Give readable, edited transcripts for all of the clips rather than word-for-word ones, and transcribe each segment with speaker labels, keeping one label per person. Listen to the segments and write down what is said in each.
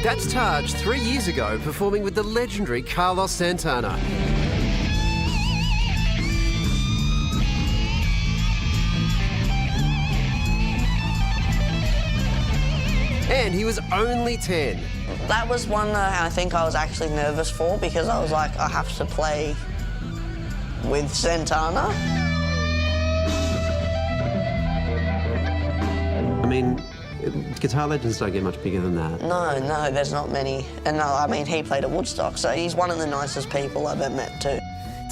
Speaker 1: That's Taj 3 years ago performing with the legendary Carlos Santana. And he was only 10.
Speaker 2: That was one that I think I was actually nervous for, because I was like, I have to play with Santana.
Speaker 1: I mean, guitar legends don't get much bigger than that.
Speaker 2: No, there's not many. And no, I mean, he played at Woodstock, so he's one of the nicest people I've ever met too.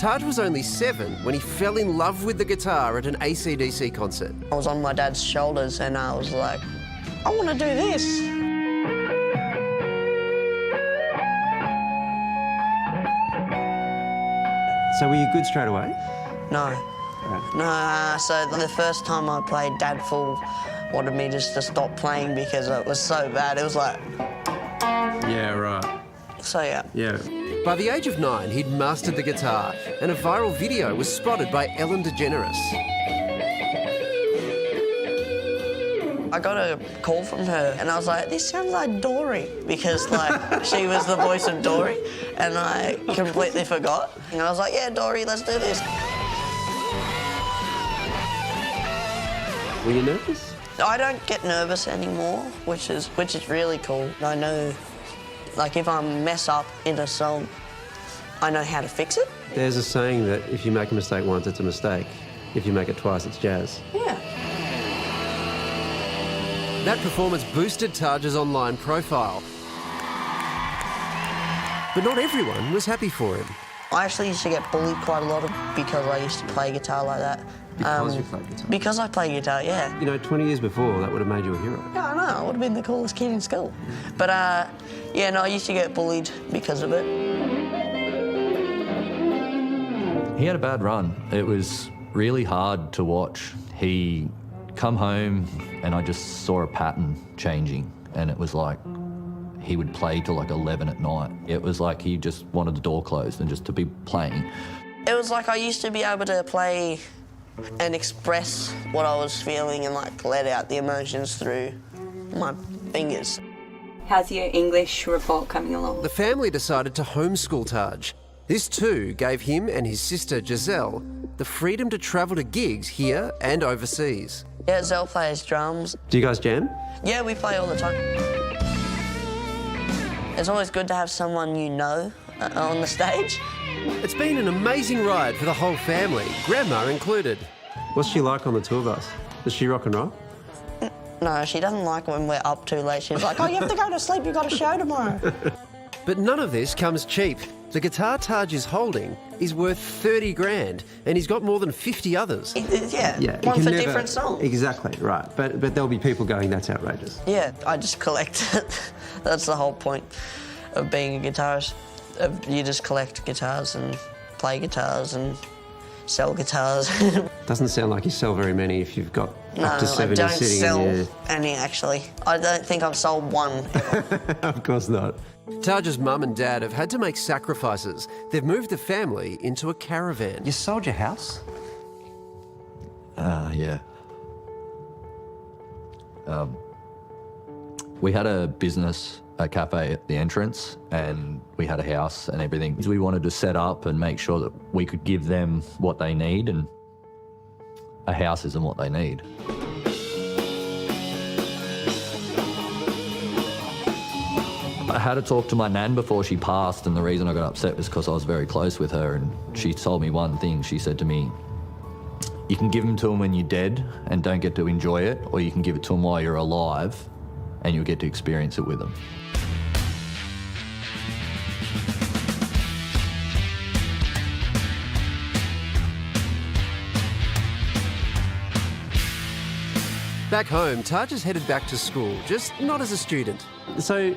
Speaker 1: Taj was only 7 when he fell in love with the guitar at an AC/DC concert.
Speaker 2: I was on my dad's shoulders and I was like, I want to do this.
Speaker 1: So were you good straight away?
Speaker 2: No.
Speaker 1: Right.
Speaker 2: No, so the first time I played, Dad wanted me just to stop playing because it was so bad. It was like...
Speaker 1: Yeah, right.
Speaker 2: So, yeah.
Speaker 1: Yeah. By the age of 9, he'd mastered the guitar, and a viral video was spotted by Ellen DeGeneres.
Speaker 2: I got a call from her, and I was like, this sounds like Dory, because, like, she was the voice of Dory, and I completely forgot. And I was like, yeah, Dory, let's do this.
Speaker 1: Were you nervous?
Speaker 2: I don't get nervous anymore, which is really cool. I know, like, if I mess up in a song, I know how to fix it.
Speaker 1: There's a saying that if you make a mistake once, it's a mistake. If you make it twice, it's jazz.
Speaker 2: Yeah.
Speaker 1: That performance boosted Taj's online profile. But not everyone was happy for him.
Speaker 2: I actually used to get bullied quite a lot because I used to play guitar like that.
Speaker 1: Because you played guitar?
Speaker 2: Because I play guitar, yeah.
Speaker 1: You know, 20 years before, that would have made you a hero.
Speaker 2: Yeah, I know. I would have been the coolest kid in school. But, yeah, no, I used to get bullied because of it.
Speaker 3: He had a bad run. It was really hard to watch. He come home and I just saw a pattern changing, and it was like he would play till like 11 at night. It was like he just wanted the door closed and just to be playing.
Speaker 2: It was like I used to be able to play and express what I was feeling and, like, let out the emotions through my fingers.
Speaker 4: How's your English report coming along?
Speaker 1: The family decided to homeschool Taj. This too gave him and his sister Giselle the freedom to travel to gigs here and overseas.
Speaker 2: Yeah, Zell plays drums.
Speaker 1: Do you guys jam?
Speaker 2: Yeah, we play all the time. It's always good to have someone you know on the stage.
Speaker 1: It's been an amazing ride for the whole family, Grandma included. What's she like on the tour bus? Does she rock and roll?
Speaker 2: No, she doesn't like when we're up too late. She's like, oh, you have to go to sleep, you've got a show tomorrow.
Speaker 1: But none of this comes cheap. The guitar Taj is holding is worth 30 grand, and he's got more than 50 others.
Speaker 2: Yeah, one for different songs.
Speaker 1: Exactly, right. But there'll be people going, that's outrageous.
Speaker 2: Yeah, I just collect it. That's the whole point of being a guitarist. You just collect guitars and play guitars and sell guitars.
Speaker 1: Doesn't sound like you sell very many if you've got up to 70
Speaker 2: I don't
Speaker 1: sitting
Speaker 2: sell
Speaker 1: in there.
Speaker 2: any, actually. I don't think I've sold one.
Speaker 1: Of course not. Taj's mum and dad have had to make sacrifices. They've moved the family into a caravan. You sold your house?
Speaker 3: Yeah. We had a business, a cafe at the entrance, and we had a house and everything. We wanted to set up and make sure that we could give them what they need, and a house isn't what they need. I had to talk to my nan before she passed, and the reason I got upset was because I was very close with her, and she told me one thing. She said to me, you can give them to them when you're dead and don't get to enjoy it, or you can give it to them while you're alive and you'll get to experience it with them.
Speaker 1: Back home, Taj has headed back to school, just not as a student. So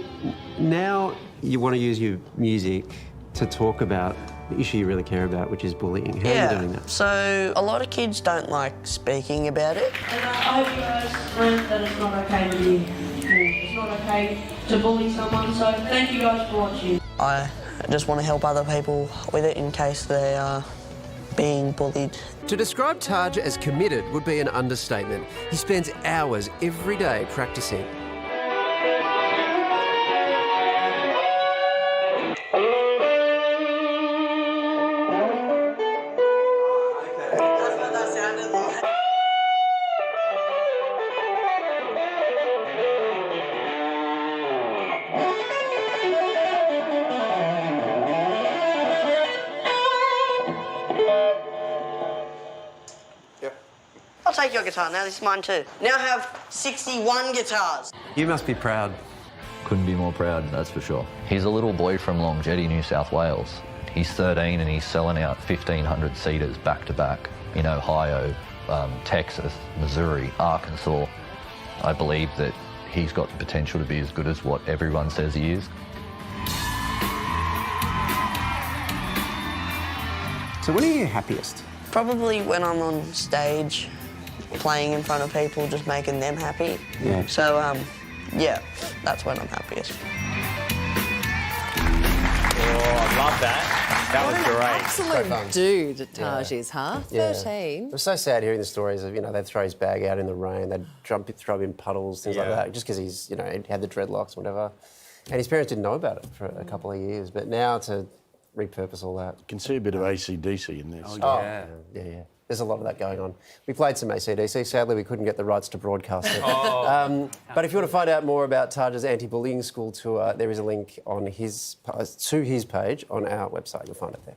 Speaker 1: now you want to use your music to talk about the issue you really care about, which is bullying. How are you doing that?
Speaker 2: So a lot of kids don't like speaking about it.
Speaker 5: And I hope you guys learned that it's not okay to be it's not okay to bully someone, so thank you guys for watching.
Speaker 2: I just want to help other people with it in case they are being bullied.
Speaker 1: To describe Taj as committed would be an understatement. He spends hours every day practicing.
Speaker 2: I'll take your guitar now, this is mine too. Now I have 61 guitars.
Speaker 1: You must be proud.
Speaker 3: Couldn't be more proud, that's for sure. He's a little boy from Long Jetty, New South Wales. He's 13 and he's selling out 1,500 seaters back to back in Ohio, Texas, Missouri, Arkansas. I believe that he's got the potential to be as good as what everyone says he is.
Speaker 1: So when are you happiest?
Speaker 2: Probably when I'm on stage, playing in front of people, just making them happy.
Speaker 1: Yeah.
Speaker 2: So, yeah, that's when I'm happiest.
Speaker 6: Oh, I love that. That was great.
Speaker 7: Absolute dude, Taj is, huh? 13.
Speaker 1: It was so sad hearing the stories of, they'd throw his bag out in the rain, they'd throw him in puddles, things like that, just because he's, he had the dreadlocks or whatever. And his parents didn't know about it for a couple of years. But now to repurpose all that.
Speaker 8: You can see a bit of AC/DC in this.
Speaker 1: Oh, yeah. There's a lot of that going on. We played some AC/DC. Sadly, we couldn't get the rights to broadcast it. But if you want to find out more about Taj's anti-bullying school tour, there is a link on to his page on our website. You'll find it there.